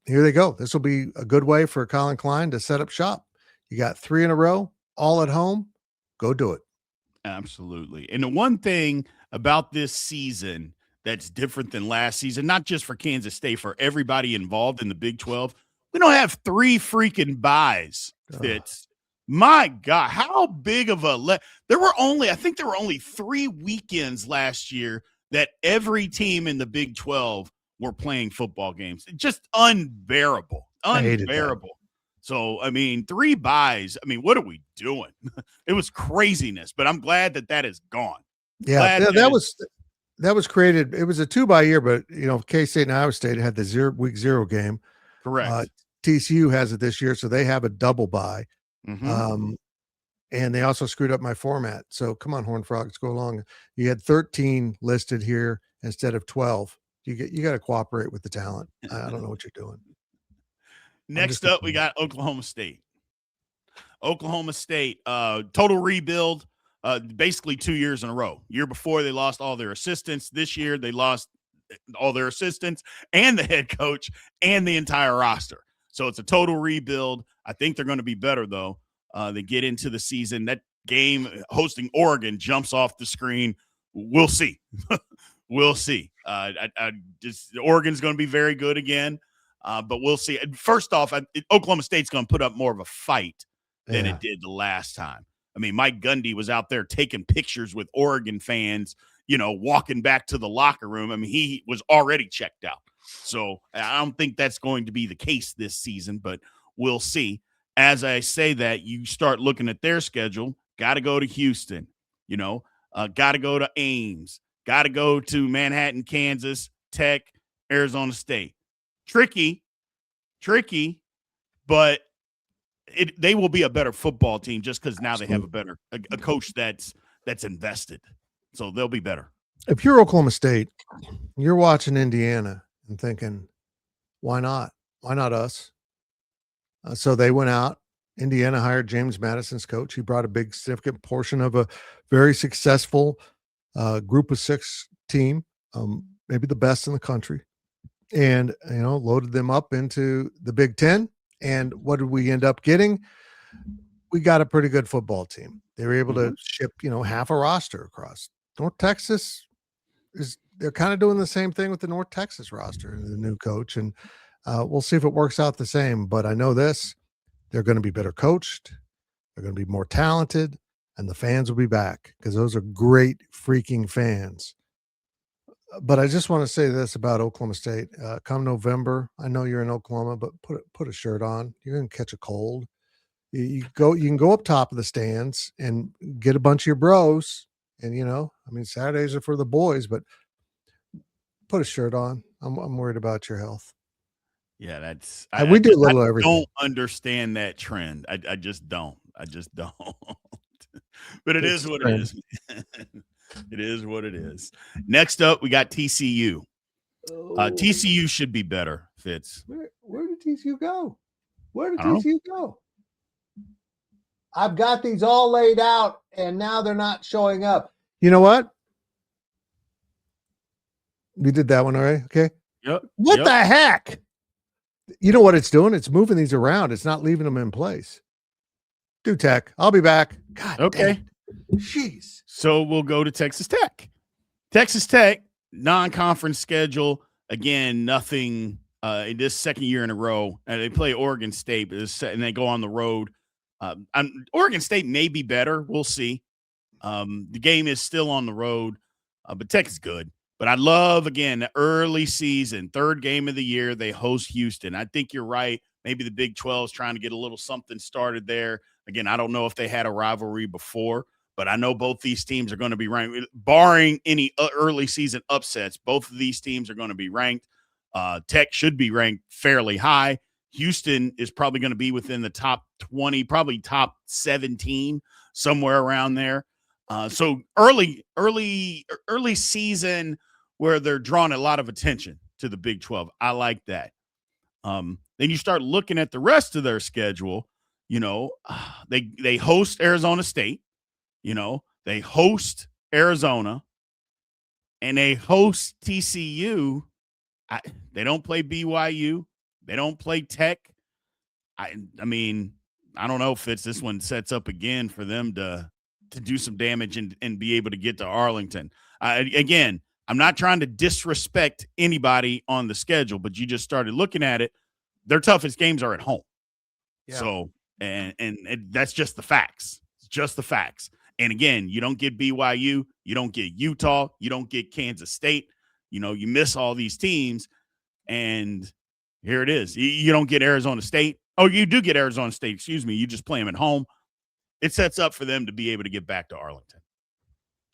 here they go. This will be a good way for Colin Klein to set up shop. You got 3 in a row, all at home. Go do it. Absolutely. And the one thing about this season that's different than last season, not just for Kansas State, for everybody involved in the Big 12, we don't have 3 freaking buys, Fitz. My God, how big of a I think there were only 3 weekends last year that every team in the Big 12 were playing football games. Just unbearable. So, I mean, 3 buys. I mean, what are we doing? It was craziness, but I'm glad that is gone. Yeah, that was created. It was a 2-bye year, but K-State and Iowa State had the week 0 game. Correct. TCU has it this year, so they have a double bye. Mm-hmm. And they also screwed up my format. So come on, Horned Frogs, go along. You had 13 listed here instead of 12. You got to cooperate with the talent. I don't know what you're doing. Next up, we got Oklahoma State. Oklahoma State, total rebuild, basically 2 years in a row. Year before, they lost all their assistants. This year, they lost all their assistants and the head coach and the entire roster. So it's a total rebuild. I think they're going to be better, though. They get into the season. That game hosting Oregon jumps off the screen. We'll see. We'll see. Oregon's going to be very good again, but we'll see. First off, Oklahoma State's going to put up more of a fight than it did the last time. I mean, Mike Gundy was out there taking pictures with Oregon fans, walking back to the locker room. I mean, he was already checked out. So I don't think that's going to be the case this season, but we'll see. As I say that, you start looking at their schedule, got to go to Houston, got to go to Ames, got to go to Manhattan, Kansas, Tech, Arizona State. Tricky, but they will be a better football team just because now they have a coach that's invested. So they'll be better. If you're Oklahoma State, you're watching Indiana and thinking, why not? Why not us? So they went out. Indiana hired James Madison's coach. He brought a big, significant portion of a very successful group of 6 team, maybe the best in the country, and loaded them up into the Big Ten. And what did we end up getting? We got a pretty good football team. They were able to ship, half a roster across. North Texas they're kind of doing the same thing with the North Texas roster and the new coach. And we'll see if it works out the same. But I know this: they're going to be better coached. They're going to be more talented, and the fans will be back because those are great freaking fans. But I just want to say this about Oklahoma State. Come November, I know you're in Oklahoma, but put a shirt on. You're going to catch a cold. You can go up top of the stands and get a bunch of your bros. And Saturdays are for the boys, but put a shirt on. I'm worried about your health. Yeah, we do a little everything. I don't understand that trend. I just don't. But it is what it is. It is what it is. Next up, we got TCU. TCU should be better, Fitz. Where did TCU go? Go? I've got these all laid out, and now they're not showing up. You know what? We did that one already. Okay. Yep. What the heck? You know what it's doing? It's moving these around. It's not leaving them in place. Do tech. I'll be back. God. Okay. Jeez. So we'll go to Texas Tech. Texas Tech, non-conference schedule. Again, nothing in this second year in a row. And they play Oregon State, and they go on the road. Oregon State may be better. We'll see. The game is still on the road, but Tech is good. But I love, again, the early season, 3rd game of the year, they host Houston. I think you're right. Maybe the Big 12 is trying to get a little something started there. Again, I don't know if they had a rivalry before, but I know both these teams are going to be ranked. Barring any early season upsets, both of these teams are going to be ranked. Tech should be ranked fairly high. Houston is probably going to be within the top 20, probably top 17, somewhere around there. So early season where they're drawing a lot of attention to the Big 12. I like that. Then you start looking at the rest of their schedule. They host Arizona State. They host Arizona, and they host TCU. They don't play BYU. They don't play Tech. I mean, I don't know if this one sets up again for them to do some damage and be able to get to Arlington. Again, I'm not trying to disrespect anybody on the schedule, but you just started looking at it. Their toughest games are at home. Yeah. So, and that's just the facts. It's just the facts. And again, you don't get BYU, you don't get Utah, you don't get Kansas State. You miss all these teams, and here it is. You don't get Arizona State. Oh, you do get Arizona State, excuse me. You just play them at home. It sets up for them to be able to get back to Arlington.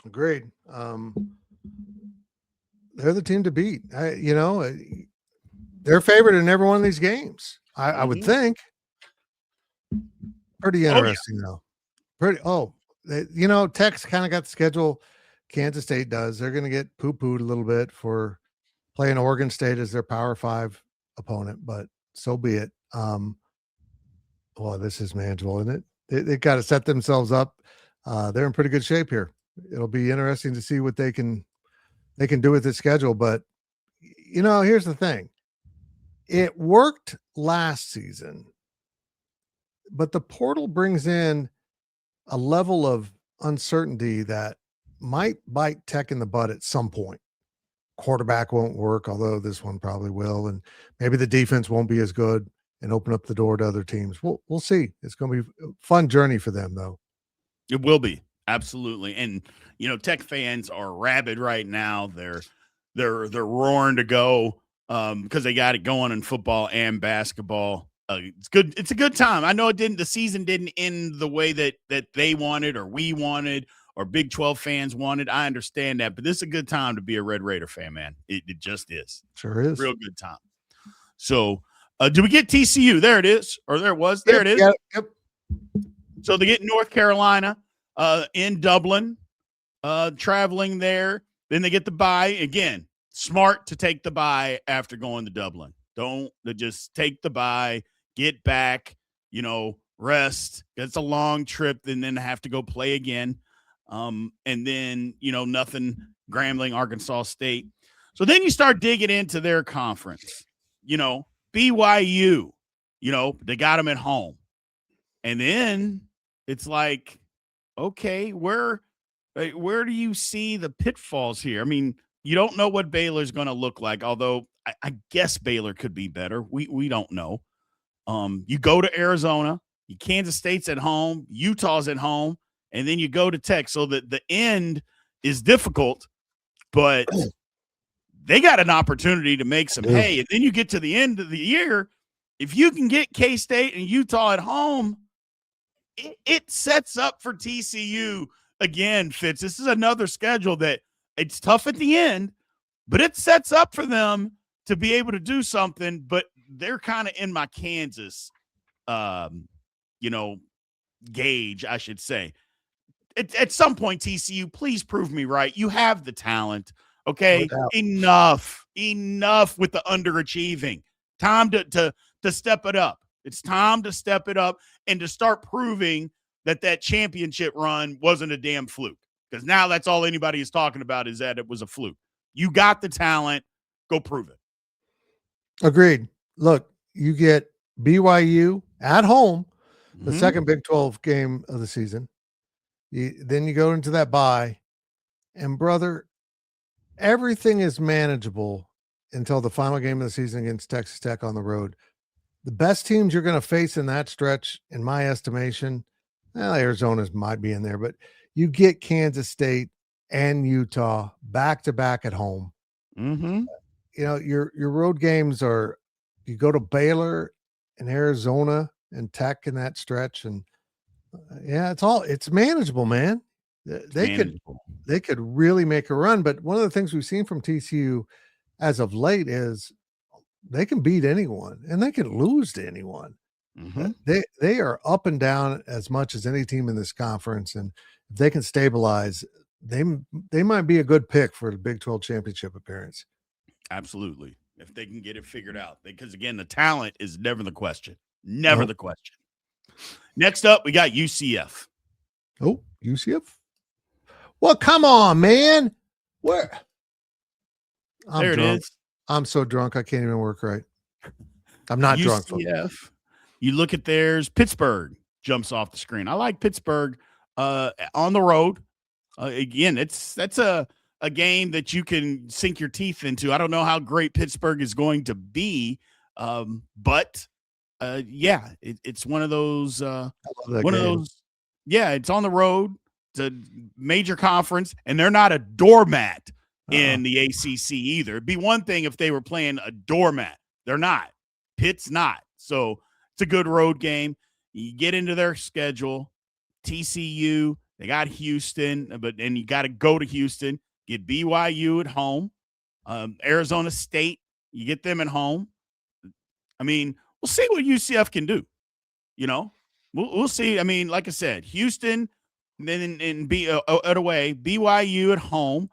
Agreed. They're the team to beat. They're favored in every one of these games. I would think. Pretty interesting, though. Tech's kind of got the schedule Kansas State does. They're going to get poo-pooed a little bit for playing Oregon State as their Power 5 opponent, but so be it. This is manageable, isn't it? They got to set themselves up. They're in pretty good shape here. It'll be interesting to see what they can do with this schedule. But here's the thing: it worked last season, but the portal brings in a level of uncertainty that might bite Tech in the butt at some point. Quarterback won't work, although this one probably will, and maybe the defense won't be as good and open up the door to other teams. We'll see. It's going to be a fun journey for them, though. It will be, absolutely. And Tech fans are rabid right now. They're roaring to go because they got it going in football and basketball. It's good. It's a good time. I know the season didn't end the way that they wanted or we wanted or Big 12 fans wanted. I understand that, but this is a good time to be a Red Raider fan, man. It just is. Sure is. Real good time. So do we get TCU? There it is. Or there it was. There it is. Yep. So they get North Carolina in Dublin, traveling there. Then they get the bye. Again, smart to take the bye after going to Dublin. Don't just take the bye, get back, rest. It's a long trip, and then have to go play again. And then, nothing, Grambling, Arkansas State. So then you start digging into their conference. BYU, they got them at home. And then it's like, okay, where do you see the pitfalls here? I mean, you don't know what Baylor's going to look like, although I guess Baylor could be better. We don't know. You go to Arizona, Kansas State's at home, Utah's at home, and then you go to Tech. So that the end is difficult, but they got an opportunity to make some hay. And then you get to the end of the year. If you can get K-State and Utah at home, it sets up for TCU again, Fitz. This is another schedule that it's tough at the end, but it sets up for them to be able to do something. But they're kind of in my Kansas, gauge, I should say. At some point, TCU, please prove me right. You have the talent. Okay, enough with the underachieving. Time to step it up. It's time to step it up and to start proving that championship run wasn't a damn fluke. Because now that's all anybody is talking about is that it was a fluke. You got the talent. Go prove it. Agreed. Look, you get BYU at home, the second Big 12 game of the season. Then you go into that bye, and brother, everything is manageable until the final game of the season against Texas Tech on the road. The best teams you're going to face in that stretch, in my estimation, Arizona's might be in there, but you get Kansas State and Utah back-to-back at home. Mm-hmm. Your road games are, you go to Baylor and Arizona and Tech in that stretch, and it's manageable, man. They could really make a run. But one of the things we've seen from TCU as of late is they can beat anyone and they can lose to anyone. Mm-hmm. They are up and down as much as any team in this conference, and if they can stabilize, they might be a good pick for the Big 12 championship appearance. Absolutely, if they can get it figured out, because again, the talent is never the question. Never the question. Next up, we got UCF. Oh, UCF. Well, come on, man. Where? I'm there drunk. it is. I'm so drunk I can't even work right. I'm not drunk. UCF. You look at theirs. Pittsburgh jumps off the screen. I like Pittsburgh on the road. Again, that's a game that you can sink your teeth into. I don't know how great Pittsburgh is going to be, but yeah, it's one of those. Yeah, it's on the road. It's a major conference, and they're not a doormat in the ACC either. It'd be one thing if they were playing a doormat. They're not. Pitt's not. So it's a good road game. You get into their schedule. TCU, they got Houston, and you got to go to Houston. Get BYU at home. Arizona State, you get them at home. I mean, we'll see what UCF can do. You know, we'll see. I mean, like I said, Houston, then at away, BYU at home.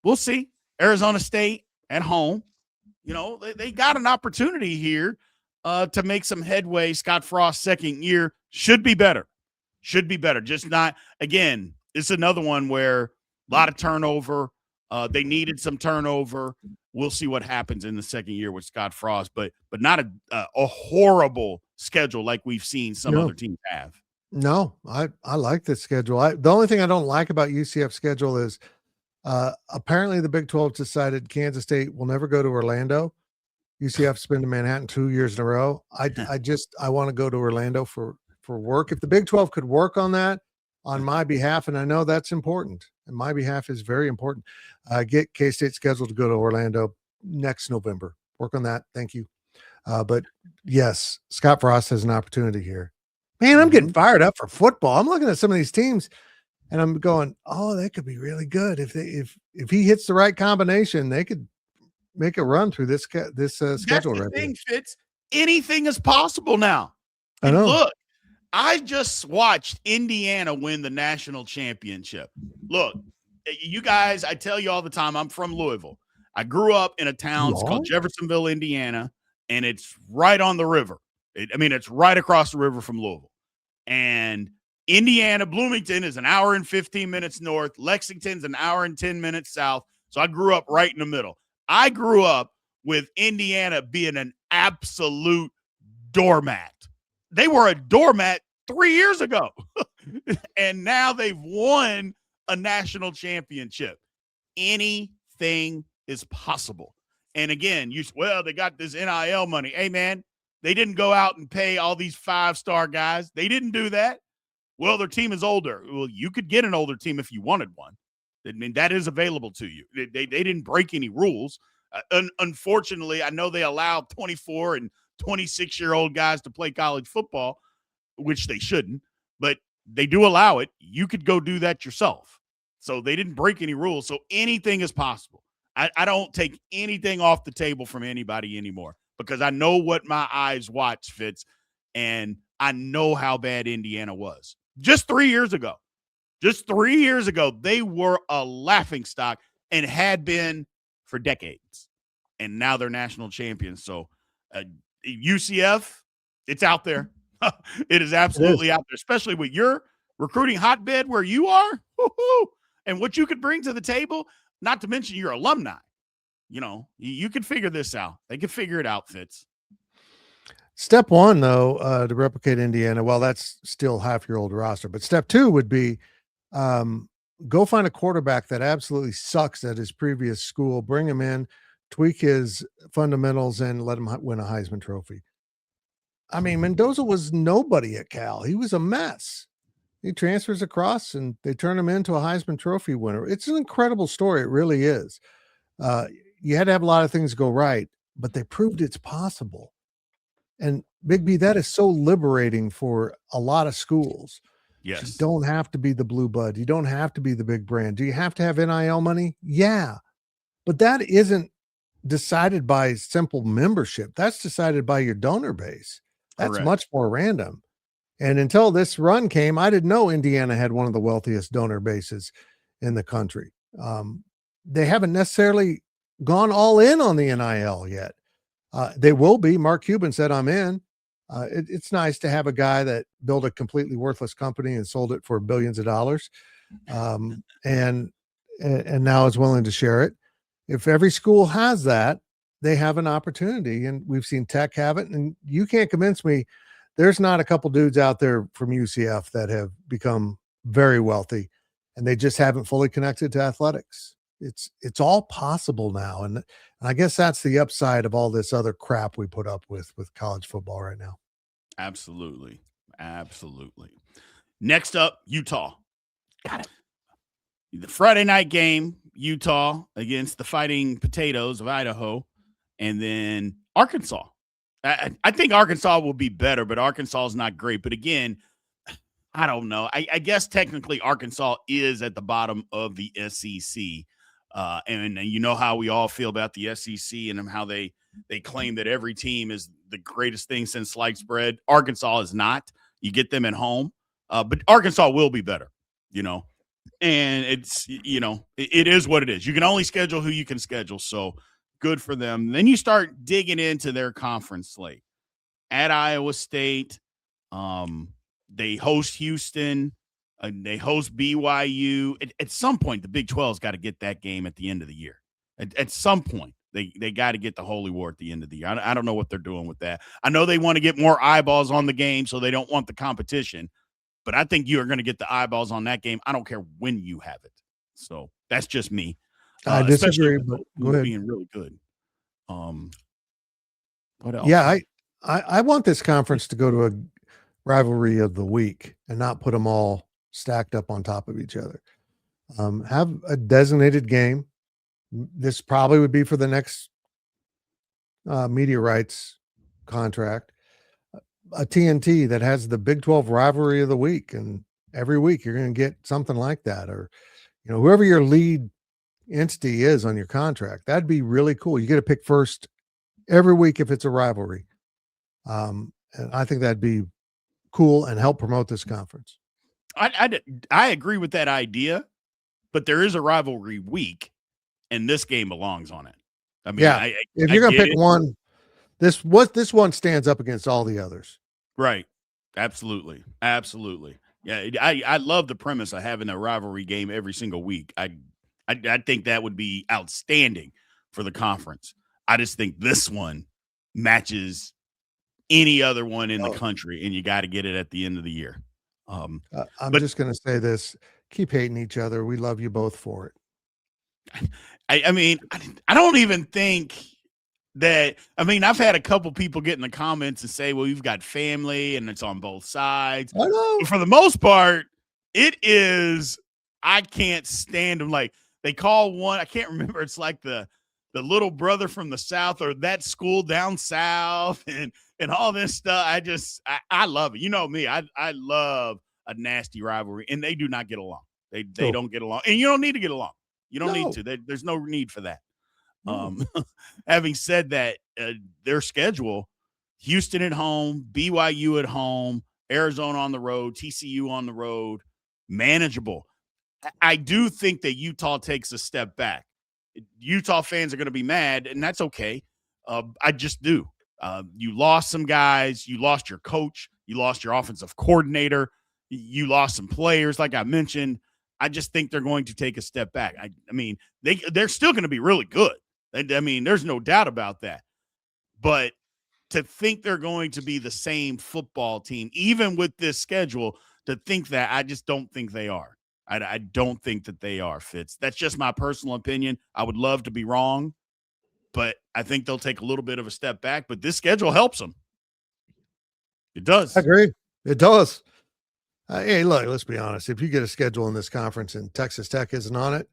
We'll see. Arizona State at home. You know, they got an opportunity here to make some headway. Scott Frost's second year should be better. Just not, again, it's another one where a lot of turnover. They needed some turnover. We'll see what happens in the second year with Scott Frost, but not a horrible schedule like we've seen some other teams have. No, I like this schedule. The only thing I don't like about UCF's schedule is apparently the Big 12 decided Kansas State will never go to Orlando. UCF's been to Manhattan 2 years in a row. I want to go to Orlando for work. If the Big 12 could work on that on my behalf, and I know that's important, and my behalf is very important, get K-State scheduled to go to Orlando next November. Work on that. Thank you. But yes, Scott Frost has an opportunity here. Man, I'm getting fired up for football. I'm looking at some of these teams and I'm going, oh, they could be really good. If he hits the right combination, they could make a run through this schedule. That's the thing, here. Fitz. Anything is possible now. I know. Look, I just watched Indiana win the national championship. Look, you guys, I tell you all the time, I'm from Louisville. I grew up in a town called Jeffersonville, Indiana, and it's right on the river. It's right across the river from Louisville. And Indiana, Bloomington is an hour and 15 minutes north. Lexington's an hour and 10 minutes south. So I grew up right in the middle. I grew up with Indiana being an absolute doormat. They were a doormat 3 years ago. And now they've won a national championship. Anything is possible. And again, they got this NIL money. Hey, man, they didn't go out and pay all these 5-star guys. They didn't do that. Well, their team is older. Well, you could get an older team if you wanted one. I mean, that is available to you. They didn't break any rules. Unfortunately, I know they allowed 24 and 26-year-old guys to play college football, which they shouldn't, but they do allow it. You could go do that yourself. So they didn't break any rules. So anything is possible. I don't take anything off the table from anybody anymore because I know what my eyes watch, Fitz, and I know how bad Indiana was. Just 3 years ago. They were a laughingstock and had been for decades. And now they're national champions. So UCF, it's out there. It is absolutely out there, especially with your recruiting hotbed where you are. Woo-hoo, and what you could bring to the table, not to mention your alumni. You know, you could figure this out. They could figure it out, Fitz. Step one, though, to replicate Indiana, well, that's still half your old roster. But step two would be go find a quarterback that absolutely sucks at his previous school, bring him in, tweak his fundamentals, and let him win a Heisman Trophy. I mean, Mendoza was nobody at Cal. He was a mess. He transfers across, and they turn him into a Heisman Trophy winner. It's an incredible story. It really is. You had to have a lot of things go right, but they proved it's possible. And Big B, that is so liberating for a lot of schools. Yes. You don't have to be the blue bud. You don't have to be the big brand. Do you have to have NIL money? Yeah. But that isn't decided by simple membership. That's decided by your donor base. That's Correct. much more random. And until this run came, I didn't know Indiana had one of the wealthiest donor bases in the country. They haven't necessarily gone all in on the NIL yet. They will be. Mark Cuban said, I'm in. It's nice to have a guy that built a completely worthless company and sold it for billions of dollars. And now is willing to share it. If every school has that, they have an opportunity, and we've seen Tech have it. And you can't convince me there's not a couple dudes out there from UCF that have become very wealthy, and they just haven't fully connected to athletics. It's all possible now. And I guess that's the upside of all this other crap we put up with college football right now. Absolutely. Absolutely. Next up, Utah. Got it. The Friday night game, Utah against the Fighting Potatoes of Idaho, and then Arkansas. I think Arkansas will be better, but Arkansas is not great. But again, I don't know. I guess technically Arkansas is at the bottom of the SEC. And you know how we all feel about the SEC and how they claim that every team is the greatest thing since sliced bread. Arkansas is not. You get them at home, but Arkansas will be better, and it's, it is what it is. You can only schedule who you can schedule. So good for them. Then you start digging into their conference slate. At Iowa State, they host Houston. They host BYU. At some point, the Big 12's got to get that game at the end of the year. At some point, they got to get the Holy War at the end of the year. I don't know what they're doing with that. I know they want to get more eyeballs on the game, so they don't want the competition. But I think you are going to get the eyeballs on that game. I don't care when you have it. So that's just me. I disagree, but go ahead. Being really good. What else? Yeah, I want this conference to go to a rivalry of the week and not put them all stacked up on top of each other. Have a designated game. This probably would be for the next media rights contract. A TNT that has the Big 12 rivalry of the week, and every week you're going to get something like that, or whoever your lead entity is on your contract. That'd be really cool. You get to pick first every week if it's a rivalry. And I think that'd be cool and help promote this conference. I agree with that idea, but there is a rivalry week, and this game belongs on it. I mean, yeah, if you're going to pick one, this one stands up against all the others. Right. Absolutely. Absolutely. Yeah. I love the premise of having a rivalry game every single week. I think that would be outstanding for the conference. I just think this one matches any other one in the country, and you got to get it at the end of the year. I'm just going to say this: keep hating each other. We love you both for it. I mean, I don't even think that. I mean, I've had a couple people get in the comments and say, "Well, you've got family, and it's on both sides." I know. But for the most part, it is. I can't stand them. Like they call one. I can't remember. It's like the little brother from the South, or that school down south, and all this stuff. I love it. You know me. I love a nasty rivalry, and they do not get along. They don't get along, and you don't need to get along. You don't need to. There's no need for that. Having said that, their schedule: Houston at home, BYU at home, Arizona on the road, TCU on the road, manageable. I do think that Utah takes a step back. Utah fans are going to be mad, and that's okay. I just do. You lost some guys. You lost your coach. You lost your offensive coordinator. You lost some players, like I mentioned. I just think they're going to take a step back. I mean, they're still going to be really good. I mean, there's no doubt about that. But to think they're going to be the same football team, even with this schedule, to think that, I just don't think they are. I don't think that they are, Fitz. That's just my personal opinion. I would love to be wrong, but I think they'll take a little bit of a step back. But this schedule helps them. It does. I agree. It does. Hey, look, let's be honest. If you get a schedule in this conference and Texas Tech isn't on it,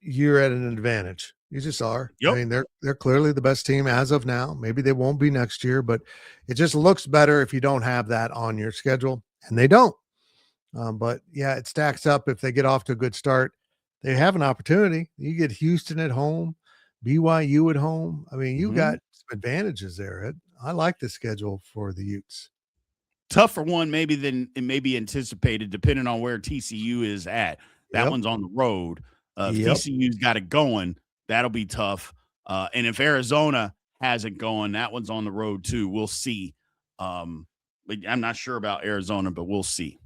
you're at an advantage. You just are. Yep. I mean, they're clearly the best team as of now. Maybe they won't be next year, but it just looks better if you don't have that on your schedule, and they don't. But yeah, it stacks up. If they get off to a good start, they have an opportunity. You get Houston at home. BYU at home. I mean, you Mhm. got some advantages there. I like the schedule for the Utes. Tougher one maybe than it may be anticipated, depending on where TCU is at. That Yep. one's on the road. If Yep. TCU's got it going, that'll be tough. And if Arizona has it going, that one's on the road too. We'll see. But I'm not sure about Arizona, but we'll see.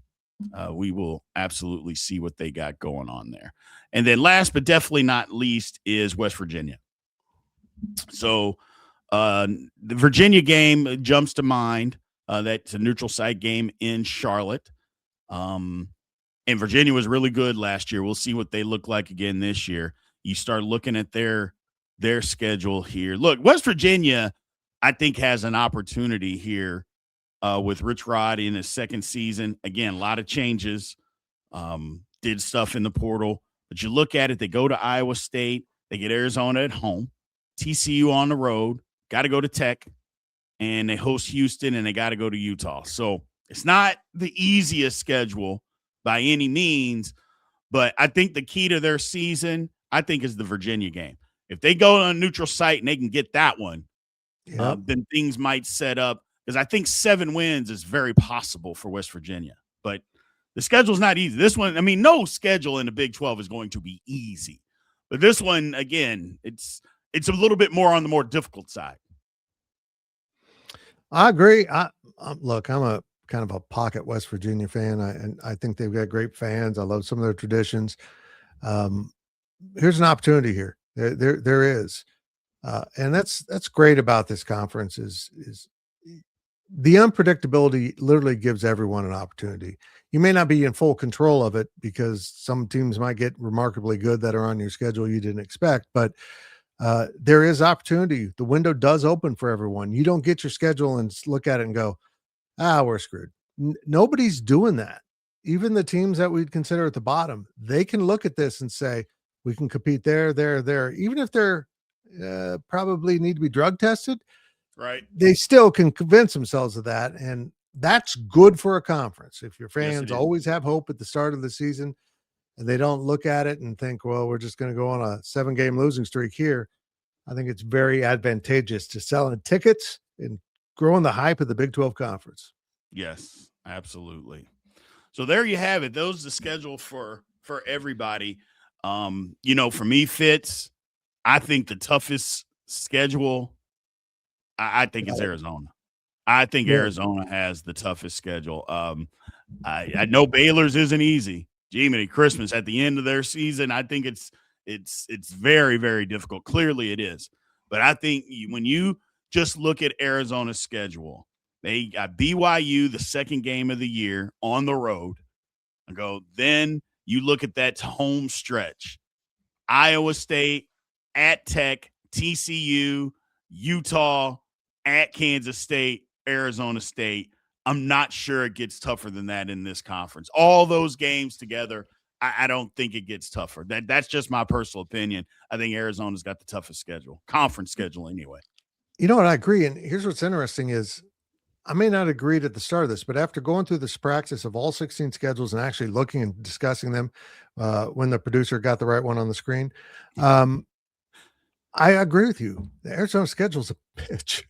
We will absolutely see what they got going on there. And then last but definitely not least is West Virginia. So the Virginia game jumps to mind. That's a neutral site game in Charlotte. And Virginia was really good last year. We'll see what they look like again this year. You start looking at their schedule here. Look, West Virginia, I think, has an opportunity here with Rich Rod in his second season. Again, a lot of changes. Did stuff in the portal. But you look at it, they go to Iowa State. They get Arizona at home. TCU on the road. Got to go to Tech. And they host Houston, and they got to go to Utah. So it's not the easiest schedule by any means, but I think the key to their season, I think, is the Virginia game. If they go on a neutral site and they can get that one, then things might set up, because I think 7 wins is very possible for West Virginia. But the schedule's not easy. This one, I mean, no schedule in the Big 12 is going to be easy. But this one, again, it's a little bit more on the more difficult side. I agree. Look, I'm a kind of a pocket West Virginia fan. And I think they've got great fans. I love some of their traditions. Here's an opportunity here. There is. And that's great about this conference is the unpredictability literally gives everyone an opportunity. You may not be in full control of it because some teams might get remarkably good that are on your schedule you didn't expect, but there is opportunity. The window does open for everyone. You don't get your schedule and look at it and go, we're screwed. Nobody's doing that. Even the teams that we'd consider at the bottom, they can look at this and say, we can compete there, even if they're probably need to be drug tested. Right. They still can convince themselves of that. And that's good for a conference. If your fans always have hope at the start of the season and they don't look at it and think, well, we're just going to go on a 7-game losing streak here, I think it's very advantageous to selling tickets and growing the hype of the Big 12 conference. Yes, absolutely. So there you have it. Those are the schedule for everybody. For me, Fitz, I think the toughest schedule, I think it's Arizona. I think Arizona has the toughest schedule. I know Baylor's isn't easy. Jiminy Christmas at the end of their season, I think it's very, very difficult. Clearly it is. But I think when you just look at Arizona's schedule, they got BYU the second game of the year on the road. Then you look at that home stretch. Iowa State, at Tech, TCU, Utah, at Kansas State, Arizona State. I'm not sure it gets tougher than that in this conference. All those games together, I don't think it gets tougher. That's just my personal opinion. I think Arizona's got the toughest schedule, conference schedule anyway. You know what? I agree. And here's what's interesting is I may not agree at the start of this, but after going through this practice of all 16 schedules and actually looking and discussing them when the producer got the right one on the screen, I agree with you. The Arizona schedule's a bitch.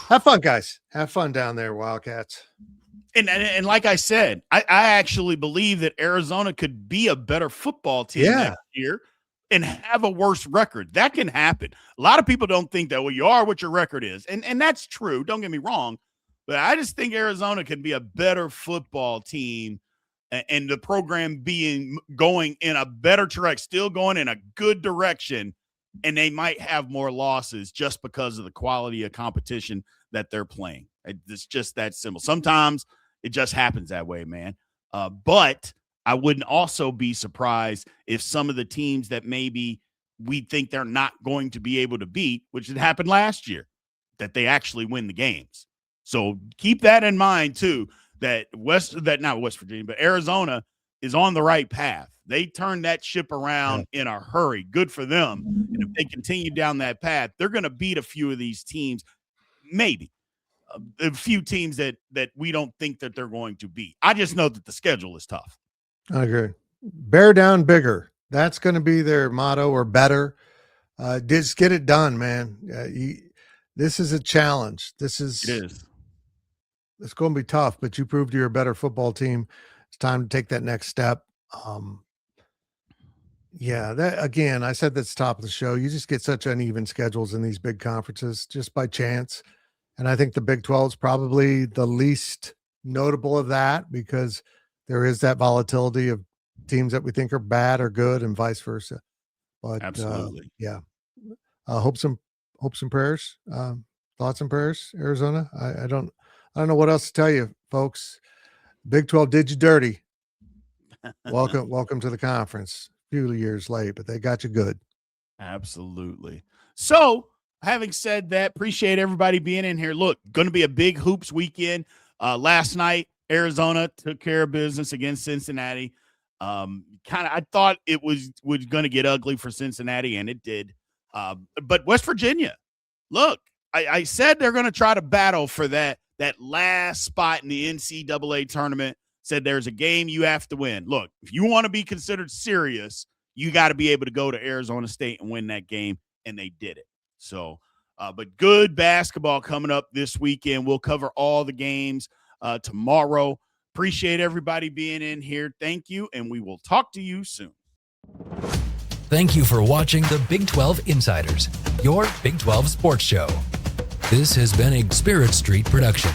Have fun, guys. Have fun down there, Wildcats. And like I said, I actually believe that Arizona could be a better football team next year and have a worse record. That can happen. A lot of people don't think that, well, you are what your record is. And that's true. Don't get me wrong. But I just think Arizona can be a better football team and the program going in a better track, still going in a good direction. And they might have more losses just because of the quality of competition that they're playing. It's just that simple. Sometimes it just happens that way, man. But I wouldn't also be surprised if some of the teams that maybe we think they're not going to be able to beat, which had happened last year, that they actually win the games. So keep that in mind too, that not West Virginia, but Arizona is on the right path. They turned that ship around in a hurry. Good for them. And if they continue down that path, they're going to beat a few of these teams, maybe a few teams that we don't think that they're going to beat. I just know that the schedule is tough. I agree. Bear down bigger. That's going to be their motto, or better. Just get it done, man. This is a challenge. It is. It's going to be tough, but you proved you're a better football team. It's time to take that next step. That again, I said that's top of the show. You just get such uneven schedules in these big conferences just by chance. And I think the Big 12 is probably the least notable of that because there is that volatility of teams that we think are bad or good and vice versa. But absolutely. Hopes and prayers, thoughts and prayers, Arizona. I don't know what else to tell you, folks. Big 12 did you dirty. Welcome to the conference. A few years late, but they got you good. Absolutely. So, having said that, appreciate everybody being in here. Look, going to be a big hoops weekend. Last night, Arizona took care of business against Cincinnati. I thought it was going to get ugly for Cincinnati, and it did. But West Virginia, look, I said they're going to try to battle for that last spot in the NCAA tournament. Said there's a game you have to win. Look, if you want to be considered serious, you got to be able to go to Arizona State and win that game, and they did it. So, but good basketball coming up this weekend. We'll cover all the games tomorrow. Appreciate everybody being in here. Thank you, and we will talk to you soon. Thank you for watching the Big 12 Insiders, your Big 12 sports show. This has been a Spirit Street production.